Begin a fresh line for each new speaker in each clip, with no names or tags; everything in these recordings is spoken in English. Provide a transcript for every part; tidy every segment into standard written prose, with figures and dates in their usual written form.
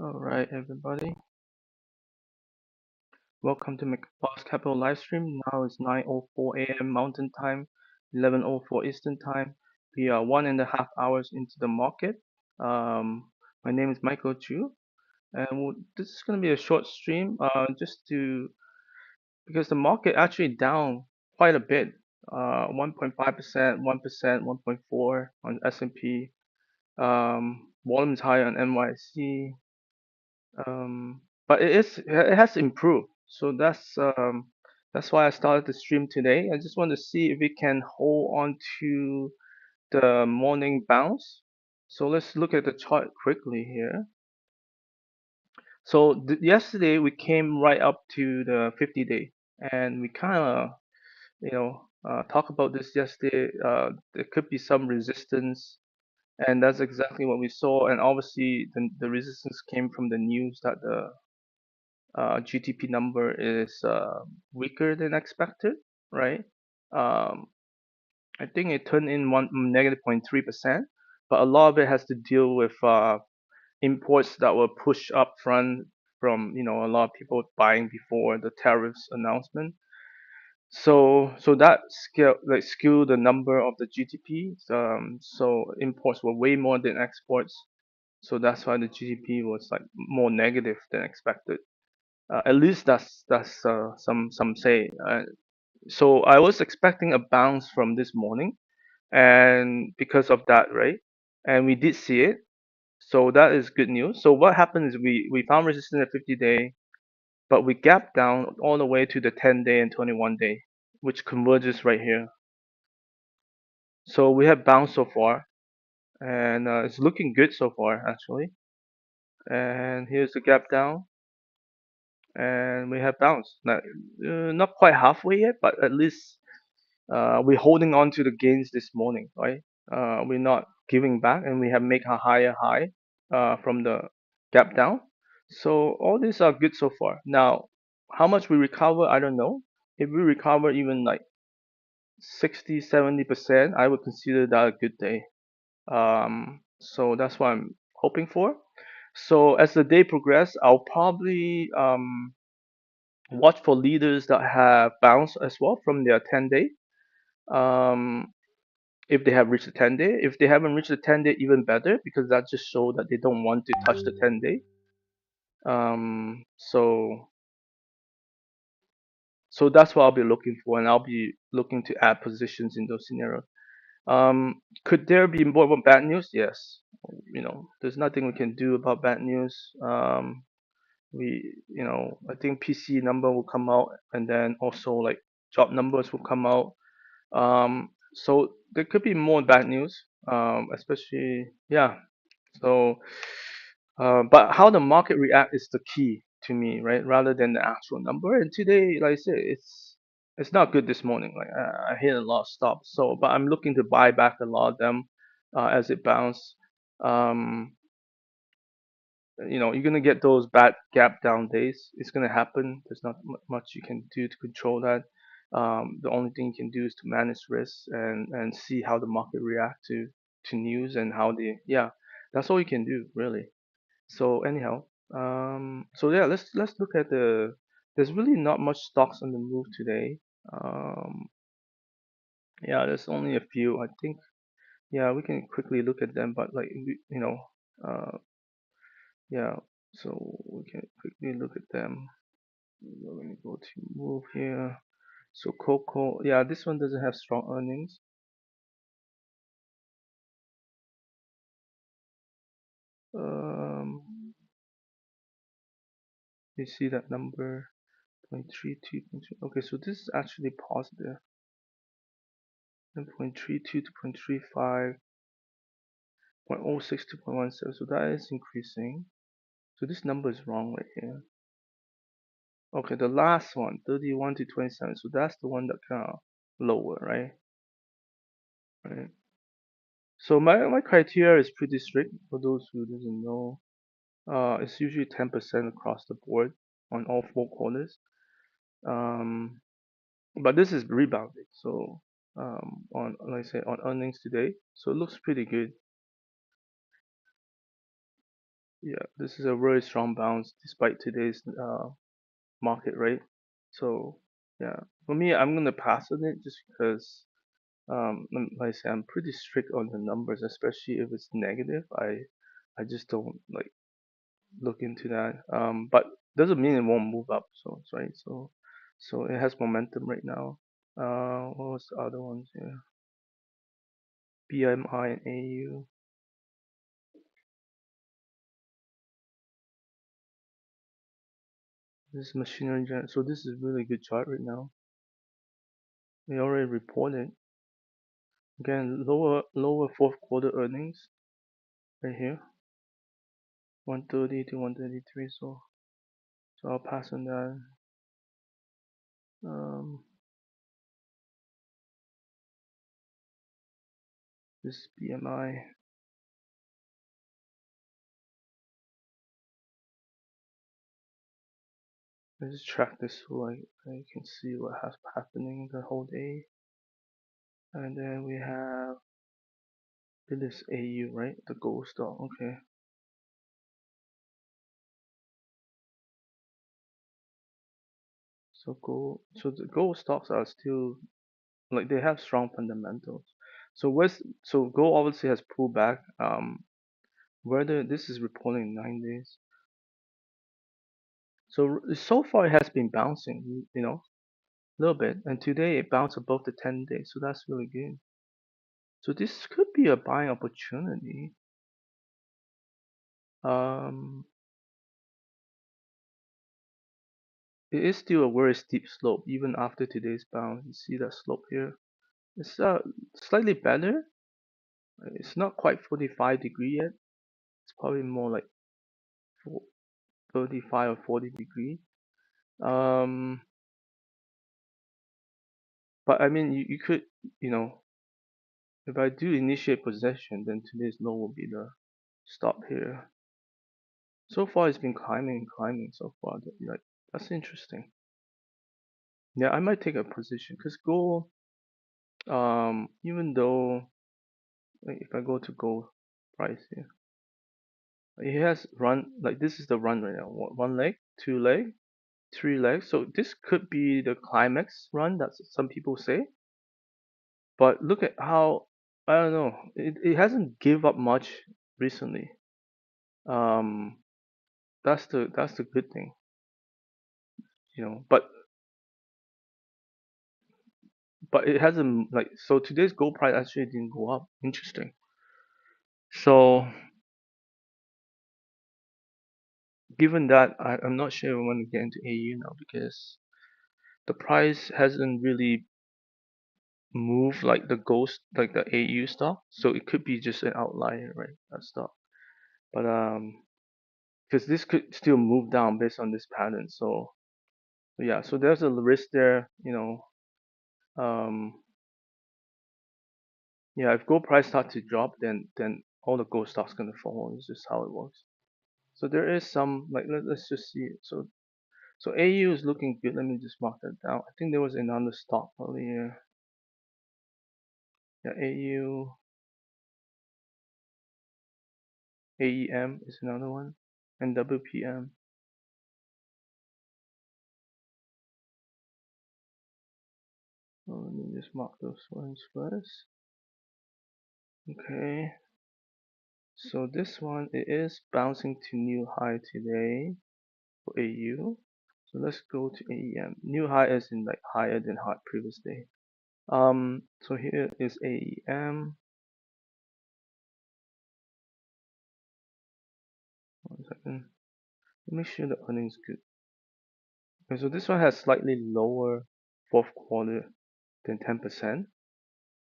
All right, everybody. Welcome to McBoss Capital live stream. Now it's 9:04 a.m. Mountain Time, 11:04 Eastern Time. We are 1.5 hours into the market. My name is Michael Chu, and this is going to be a short stream, just to because the market actually down quite a bit. 1.5%, 1%, 1.4 on S&P. Volume is high on NYC. But it has improved. So that's why I started the stream today. I just want to see if we can hold on to the morning bounce. So let's look at the chart quickly here. So yesterday we came right up to the 50-day, and we kind of talk about this yesterday. There could be some resistance, and that's exactly what we saw. And obviously the resistance came from the news that the GDP number is weaker than expected, right? Um, I think it turned in one negative 0.3%, but a lot of it has to deal with imports that were pushed up front from a lot of people buying before the tariffs announcement. So that skewed the number of the GDP. So imports were way more than exports. So that's why the GDP was like more negative than expected. At least that's some say. So I was expecting a bounce from this morning, and because of that, right? And we did see it. So that is good news. So what happened is we found resistance at 50-day, but we gapped down all the way to the 10-day and 21-day, which converges right here. So we have bounced so far, and it's looking good so far actually. And here's the gap down, and we have bounced. Not quite halfway yet, but at least we're holding on to the gains this morning, right? We're not giving back, and we have make a higher high from the gap down. So all these are good so far. Now, how much we recover, I don't know. If we recover even like 60, 70%, I would consider that a good day. So that's what I'm hoping for. So as the day progresses, I'll probably watch for leaders that have bounced as well from their 10-day. Um, if they have reached the 10-day. If they haven't reached the 10-day, even better, because that just shows that they don't want to touch the 10-day. So that's what I'll be looking for, and I'll be looking to add positions in those scenarios. Could there be more bad news? Yes. There's nothing we can do about bad news. I think PC number will come out, and then also like job numbers will come out. So there could be more bad news, especially, yeah. So, but how the market react is the key to me, right? Rather than the actual number. And today, like I said, it's not good this morning. Like I hit a lot of stops. So, but I'm looking to buy back a lot of them as it bounce. Um, you're gonna get those bad gap down days. It's gonna happen. There's not much you can do to control that. The only thing you can do is to manage risks and see how the market react to news and how they, yeah, that's all you can do really. So anyhow, so yeah, let's look at there's really not much stocks on the move today. Um, yeah, there's only a few, I think. Yeah, we can quickly look at them, but like uh, yeah, so we can quickly look at them. Let me go to move here. So Coco, yeah, this one doesn't have strong earnings. Um, you see that number 0.32. Okay, so this is actually positive. 0.32 to 0.35, 0.06 to 0.17. So that is increasing. So this number is wrong right here. Okay, the last one, 31 to 27. So that's the one that kind of lower, right? Right. So my criteria is pretty strict for those who doesn't know. It's usually 10% across the board on all four quarters. Um, but this is rebounding. So on like I say on earnings today, so it looks pretty good. Yeah, this is a very strong bounce despite today's market rate. So yeah, for me, I'm gonna pass on it just because like I say, I'm pretty strict on the numbers, especially if it's negative. I just don't like look into that. But doesn't mean it won't move up. So it's right. So it has momentum right now. What was the other ones here? BMI and AU. This is machinery. So this is really good chart right now. We already reported again lower fourth quarter earnings right here, 130 to 133. So I'll pass on that. Um, this BMI. Let's track this so I can see what has happening the whole day. And then we have this AU, right? The gold stock. Okay. So the gold stocks are still like they have strong fundamentals. So gold obviously has pulled back. Whether this is reporting in 9 days. So far it has been bouncing, a little bit, and today it bounced above the 10 days, so that's really good. So this could be a buying opportunity. Um, it is still a very steep slope even after today's bounce. You see that slope here? It's slightly better. It's not quite 45-degree yet. It's probably more like 35 or 40-degree. Um, but I mean, you could, you know, if I do initiate possession, then today's low will be the stop here. So far, it's been climbing and climbing so far. Like that's interesting. Yeah, I might take a position because gold, even though like, if I go to gold price here, it has run like this is the run right now. One leg, two leg, three legs. So this could be the climax run that some people say. But look at how I don't know. It hasn't give up much recently. Um, that's the good thing, But it hasn't like so today's gold price actually didn't go up. Interesting. So given that, I'm not sure I want to get into AU now because the price hasn't really moved like the ghost like the AU stock. So it could be just an outlier, right? That stock. But because this could still move down based on this pattern. So yeah, so there's a risk there. Um, yeah, if gold price start to drop, then all the gold stocks gonna fall. It's just how it works. So there is some like let's just see it. So AU is looking good. Let me just mark that down. I think there was another stock earlier. Yeah, AU, AEM is another one, and WPM. So let me just mark those ones first. Okay. So this one it is bouncing to new high today for AU. So let's go to AEM. New high is in like higher than high previous day. So here is AEM. 1 second. Let me show the earnings good. Okay, so this one has slightly lower fourth quarter than 10%.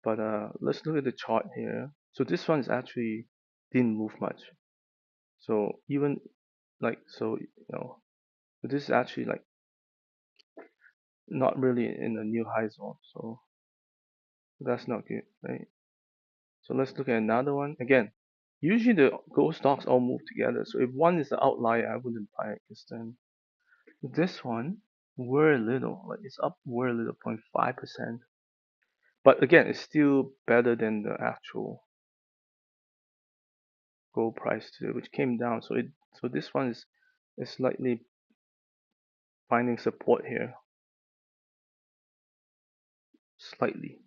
But let's look at the chart here. So this one is actually didn't move much. So even like this is actually like not really in a new high zone. So that's not good, right? So let's look at another one. Again, usually the gold stocks all move together. So if one is the outlier, I wouldn't buy it because then this one very little, like it's up very little, 0.5%. But again, it's still better than the actual gold price today, which came down. So So this one is slightly finding support here, slightly,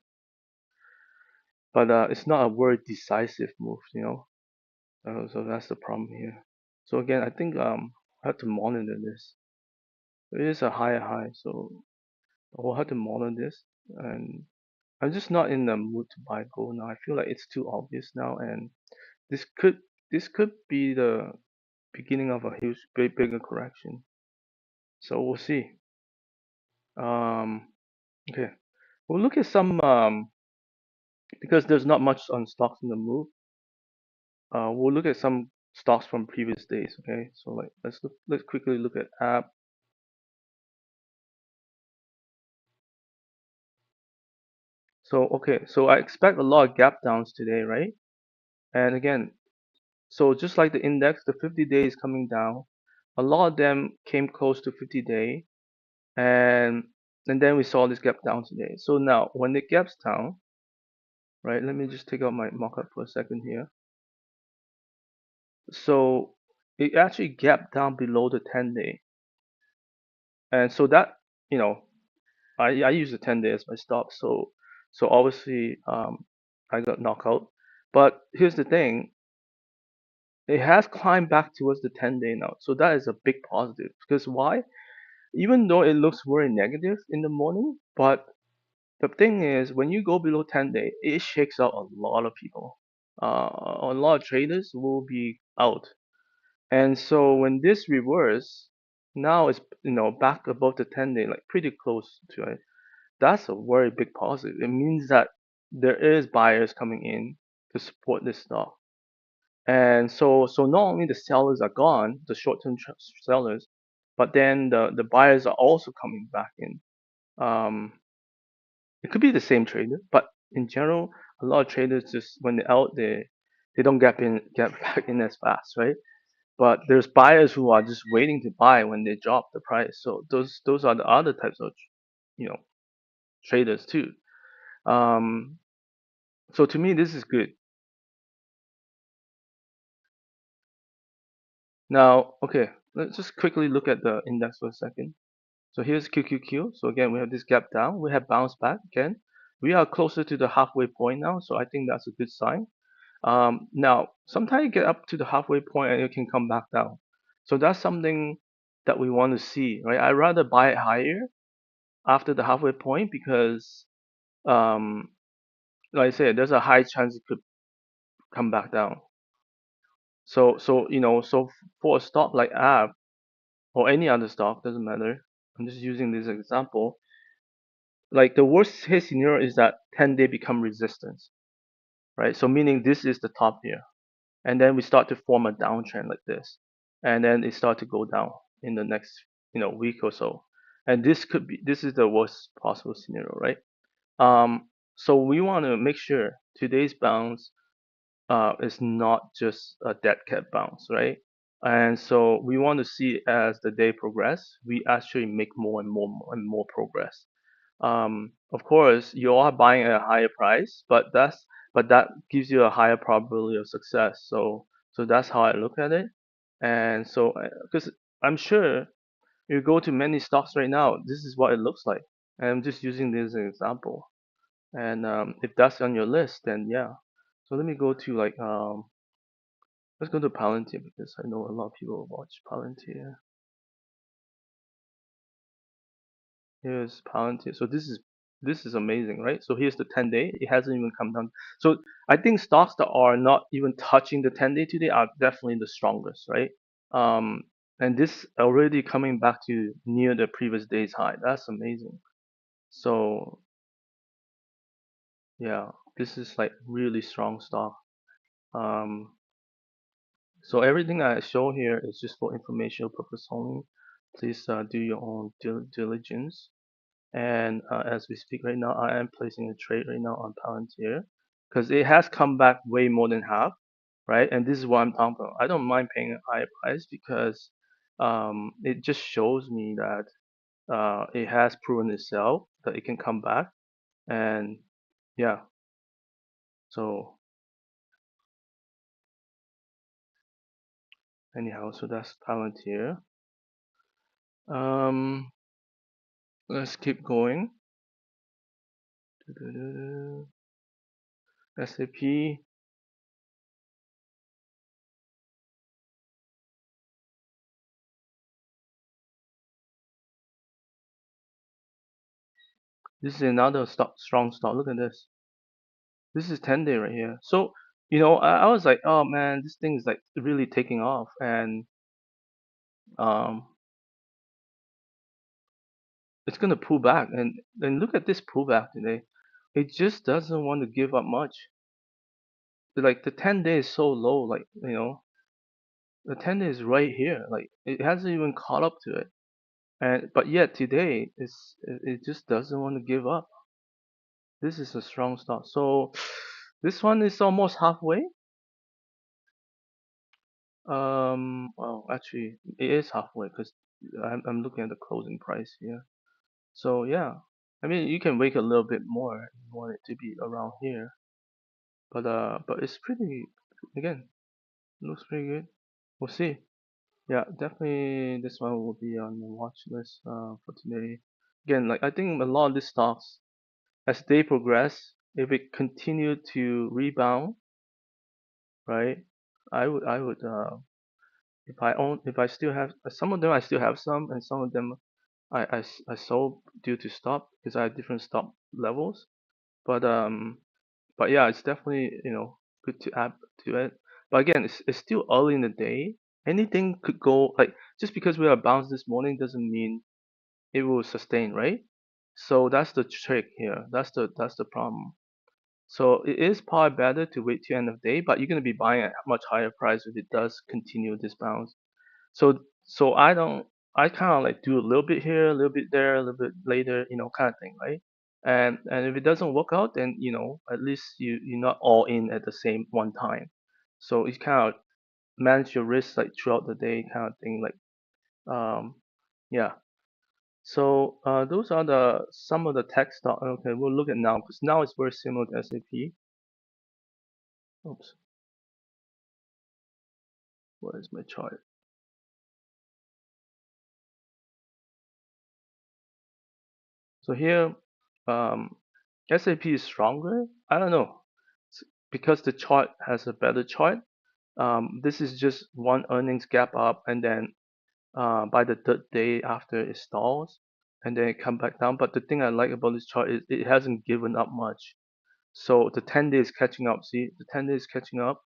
but it's not a very decisive move, you know. So that's the problem here. So again, I think I have to monitor this. It is a higher high, so I'll have to monitor this. And I'm just not in the mood to buy gold now. I feel like it's too obvious now, and this could this could be the beginning of a huge, bigger correction. So we'll see. Um, okay, we'll look at some because there's not much on stocks in the move. We'll look at some stocks from previous days. Okay, so like let's quickly look at app. So okay, so I expect a lot of gap downs today, right? And again, so just like the index, the 50 day is coming down. A lot of them came close to 50-day, and then we saw this gap down today. So now when it gaps down, right? Let me just take out my markup for a second here. So it actually gapped down below the 10-day, and so that, you know, I use the 10-day as my stop. So obviously I got knocked out. But here's the thing, it has climbed back towards the 10-day now. So that is a big positive. Because why? Even though it looks very negative in the morning, but the thing is, when you go below 10-day, it shakes out a lot of people. A lot of traders will be out. And so when this reverse, now it's, you know, back above the 10-day, like pretty close to it. That's a very big positive. It means that there is buyers coming in to support this stock. And so not only the sellers are gone, the short-term sellers, but then the buyers are also coming back in. Um, it could be the same trader, but in general, a lot of traders just when they're out, they don't get back in as fast, right? But there's buyers who are just waiting to buy when they drop the price. So those are the other types of, you know, traders too. Um, so to me, this is good. Now, okay, let's just quickly look at the index for a second. So here's QQQ. So again, we have this gap down. We have bounced back again. We are closer to the halfway point now, so I think that's a good sign. Now, sometimes you get up to the halfway point and it can come back down. So that's something that we want to see, right? I'd rather buy it higher after the halfway point because, um, like I said, there's a high chance it could come back down. So you know, so for a stock like app or any other stock, doesn't matter. I'm just using this example. Like the worst case scenario is that 10-day become resistance, right? So meaning this is the top here, and then we start to form a downtrend like this, and then it start to go down in the next, you know, week or so. And this is the worst possible scenario, right? So we want to make sure today's bounce is not just a dead cat bounce, right? And so we want to see as the day progress, we actually make more and more and more progress. Of course, you are buying at a higher price, but that gives you a higher probability of success. So that's how I look at it. And so because I'm sure you go to many stocks right now, this is what it looks like. And I'm just using this as an example. And if that's on your list, then yeah. So let me go to like let's go to Palantir because I know a lot of people watch Palantir. Here's Palantir. So this is amazing, right? So here's the 10-day. It hasn't even come down. So I think stocks that are not even touching the 10-day today are definitely the strongest, right? Um, and this already coming back to near the previous day's high. That's amazing. So yeah, this is like really strong stock. Um, so everything I show here is just for informational purpose only. Please do your own diligence. And as we speak right now, I am placing a trade right now on Palantir because it has come back way more than half, right? And this is what I'm talking about. I don't mind paying a higher price because it just shows me that it has proven itself that it can come back. And yeah, so Anyhow, so that's Palantir. Um, let's keep going. SAP. This is another stock, strong stock. Look at this. This is 10-day right here. So, I was like, oh man, this thing is like really taking off, and um, it's gonna pull back. And look at this pullback today. It just doesn't want to give up much. Like the 10-day is so low. Like the 10-day is right here. Like it hasn't even caught up to it. And but yet today it just doesn't want to give up. This is a strong start. So this one is almost halfway. Well, actually, it is halfway because I'm looking at the closing price here. So yeah, I mean you can wait a little bit more if you want it to be around here. But it's pretty. Again, looks pretty good. We'll see. Yeah, definitely this one will be on the watch list for today. Again, like I think a lot of these stocks, as they progress, if it continue to rebound, right? I would if I still have some of them, I still have some, and some of them I sold due to stop because I have different stop levels. But but yeah, it's definitely good to add to it. But again, it's still early in the day. Anything could go, like, just because we are bounced this morning doesn't mean it will sustain, right? So that's the trick here. That's the problem. So it is probably better to wait till end of day, but you're gonna be buying at a much higher price if it does continue this bounce. So I don't I kind of like do a little bit here, a little bit there, a little bit later, kind of thing, right? And if it doesn't work out, then at least you're not all in at the same one time. So you kind of manage your risk like throughout the day, kind of thing. Like yeah. So those are the some of the tech stock. Okay, we'll look at now because now it's very similar to SAP. Oops, where is my chart? So here, um, SAP is stronger. I don't know, because the chart has a better chart. This is just one earnings gap up, and then by the third day after it stalls, and then it come back down. But the thing I like about this chart is it hasn't given up much. So the 10 days catching up. See, the 10 days catching up,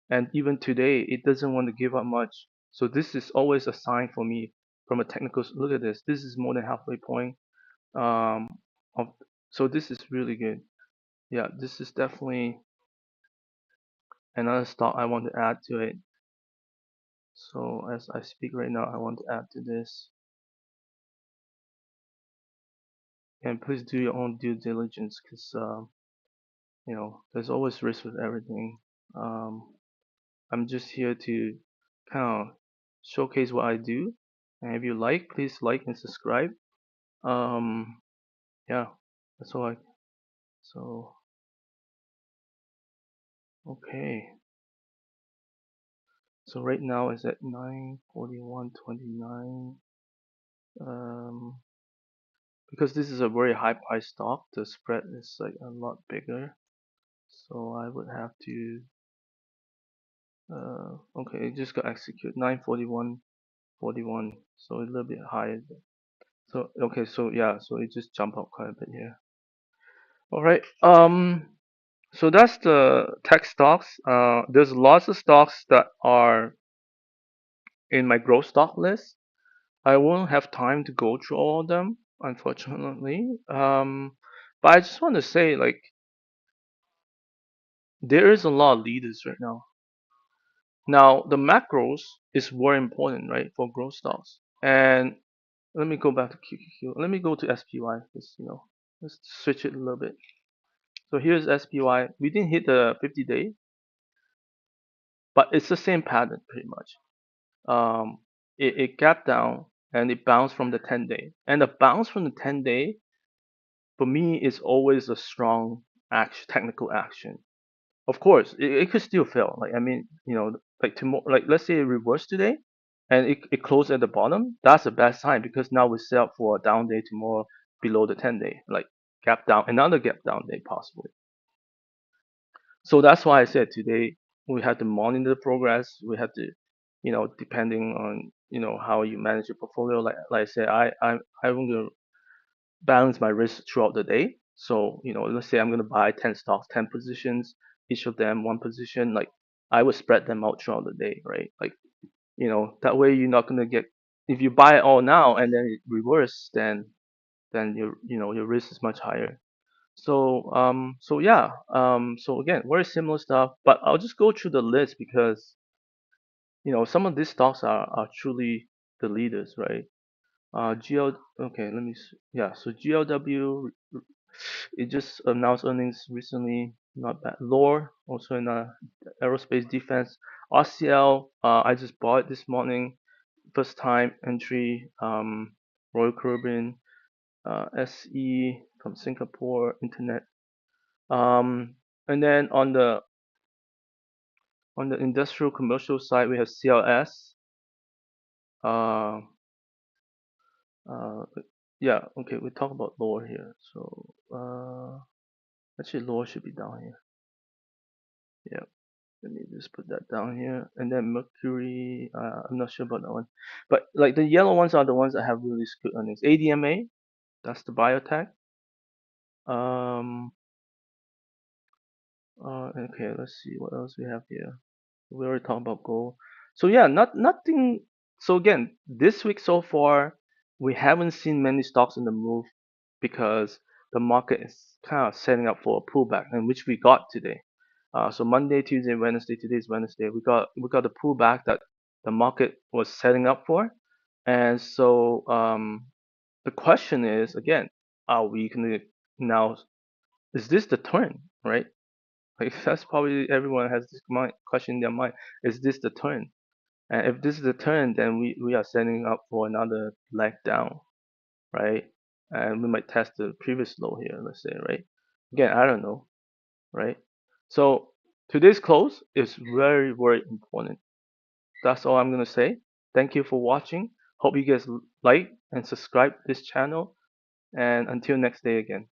and even today it doesn't want to give up much. So this is always a sign for me from a technical. Look at this. This is more than halfway point. Um, of so this is really good. Yeah, this is definitely another stock I want to add to it. So as I speak right now, I want to add to this. And please do your own due diligence because there's always risk with everything. Um, I'm just here to kind of showcase what I do. And if you like, please like and subscribe. Um, yeah, that's all. So okay. So right now it's at 941.29. Um, because this is a very high price stock, the spread is like a lot bigger. So I would have to okay, it just got executed 941.41, so a little bit higher. So okay, so yeah, so it just jumped up quite a bit here. All right, so that's the tech stocks. There's lots of stocks that are in my growth stock list. I won't have time to go through all of them, unfortunately. But I just want to say, like, there is a lot of leaders right now. Now, the macros is very important, right, for growth stocks. And let me go back to QQQ. Let me go to SPY. Let's switch it a little bit. So here's SPY. We didn't hit the 50-day, but it's the same pattern pretty much. It gapped down and it bounced from the 10-day. And the bounce from the 10-day for me is always a strong action, technical action. Of course, it could still fail. Like I mean, like tomorrow, like let's say it reversed today, and it closed at the bottom. That's a bad sign because now we set up for a down day tomorrow below the 10-day, like gap down, another gap down day possibly. So that's why I said today we had to monitor the progress. We had to, depending on how you manage your portfolio. Like I said, I'm gonna balance my risk throughout the day. So, let's say I'm going to buy 10 stocks, 10 positions, each of them one position. Like I would spread them out throughout the day, right? Like, that way you're not going to get, if you buy it all now and then it reverse, then your risk is much higher. So yeah, so again, very similar stuff, but I'll just go through the list because, some of these stocks are truly the leaders, right? GL, okay, yeah, so GLW, it just announced earnings recently, not bad. Lore, also in aerospace defense. RCL, I just bought it this morning, first time entry. Royal Caribbean, SE from Singapore, Internet. And then on the industrial commercial side, we have CLS. Uh, uh, yeah, okay, we talk about Lore here. So, actually, Lore should be down here. Yeah. Let me just put that down here. And then Mercury, I'm not sure about that one. But like the yellow ones are the ones that have really good earnings. ADMA, that's the biotech. Um, okay, let's see what else we have here. We already talked about gold. So yeah, nothing. So again, this week so far, we haven't seen many stocks in the move because the market is kind of setting up for a pullback, and which we got today. So Monday, Tuesday, Wednesday. Today is Wednesday. We got the pullback that the market was setting up for, and so the question is again, are we gonna now? Is this the turn, right? Like that's probably everyone has this question in their mind. Is this the turn? And if this is the turn, then we are setting up for another leg down, right? And we might test the previous low here, let's say, right? Again, I don't know, right? So today's close is very, very important. That's all I'm gonna say. Thank you for watching. Hope you guys like and subscribe this channel. And until next day again.